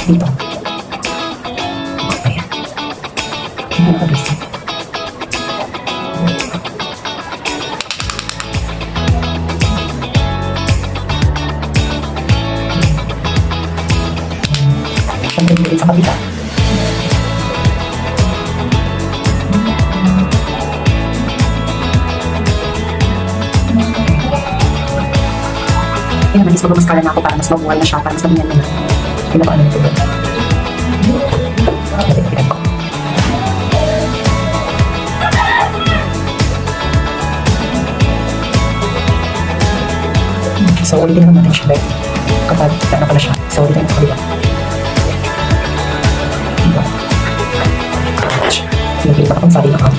Dito. Ayan. Hindi nakabisa. Siyempre, dito sa kabila. Kaya naman, is magmamaskara na ako para mas mabuhay na siya, para mas maginyan na. Pinapaano nito doon. Pinag ko. So, ulitin naman natin siya, guys. Kapag kita na pala siya. So, ulitin natin sa kabila. Diba? Pinagpilitan akong sari na ako.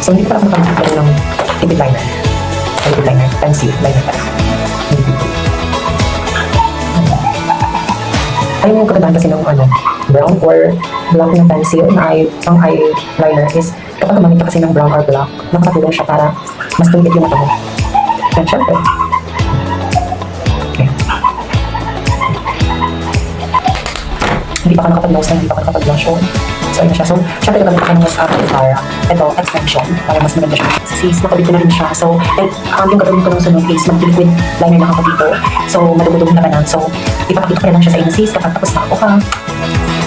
So, hindi pa ako nakamit ng lipid liner. Lipid liner, pencil liner pala. Hindi dito. Ayaw yung kagandahan kasi ng brown or black na pencil na ang eyeliner is kapag gumamit ka kasi ng brown or black, nakakatulong siya para mas tuwid yung mata mo. And syempre. Okay. Hindi pa ka nakapag-nose na, hindi pa ka nakapag-blush on. So, ayun na siya. So, syempre nagamit ako ng mas para ito, extension, para mas maganda siya. Sa face, nakabit ko na rin siya. So, yung gagawin ko ng sunod is mag-liquid liner lang ako dito. So, madugod-dugod na ka na. So, ipapakita ko na lang siya sa inyo sis kapag tapos na ako ha.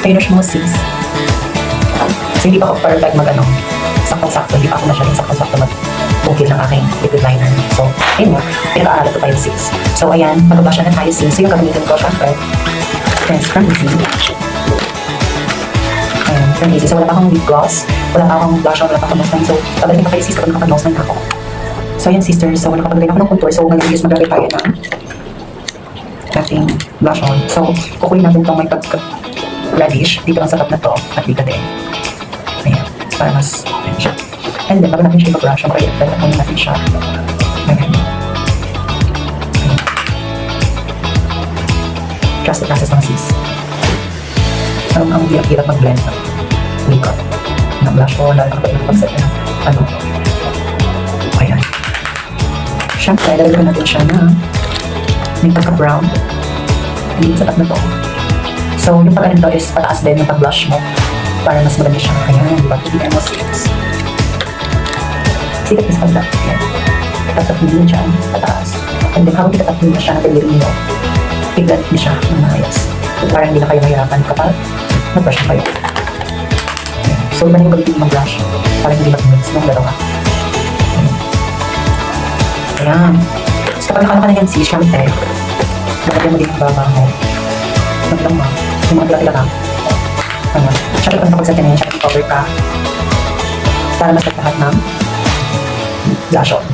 Ayun na siya mga sis. So, hindi pa ako perfect saktong-sakto. Hindi pa ako masyadong saktong-sakto mag-bukid ng aking liquid liner. So, ayun na. Pinaka-aalat ko pa yung sis. So, ayan. Mag-blush na tayo sis. So, yung gagamitin ko, syempre, is from Easy. From Easy. So, wala pa akong lip gloss, wala pa akong blush on, wala pa akong nose line. So, pabalik na kayo sis kapag nakapag-nose line ako. So, yan sisters. So, nakapag-line ako ng contour. So, ngayon is maglagay tayo ng ating blush on. So, kukunin natin itong may pagka-reddish dito lang sa top na to at dito din. Ayan. Para mas, ayan siya. And then, bago natin siya ipag-brush, syempre, dahil natin siya. Ayan. Trust the process ng sis. Ang hirap mag-blend ng makeup ng blush on, lalo kapag nag-set na ayan. Siyempre, lalagyan natin siya na may pagka-brown dito sa top na to. So, yung pag-ano to is pataas din yung pag-blush mo para mas maganda siya. Ayan, di ba? Hindi mo sikas. Sikat na sa pag-blush. Ayan. Tatapin din siya, pataas. And then, habang itatapin na siya na delirin mo, i-blend din siya ng maayos. So, parang hindi na kayo mahirapan kapag mag-brush na kayo. So, iba na yung gamitin yung mag-brush para hindi mag-mix ng dalawa. Ayan. So, kapag nakano ka na yan, sis, syempre, nalagyan mo din yung baba mo. Naglang mo. Yung mga tila-tila ka. Ayan. Syempre, kung nakapagset ka na yan, syempre, cover ka para mas lahat ng blush on.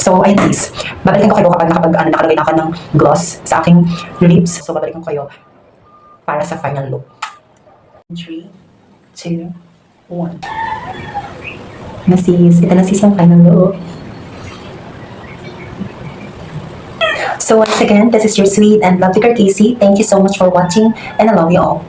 So, ayun sis. Babalikan ko kayo kapag nakalagay na ako ng gloss sa aking lips. So, babalikan ko kayo para sa final look. 3, 2, 1. Na sis. Ito na sis yung final look. So, once again, this is your sweet and lovely Casey. Thank you so much for watching and I love you all.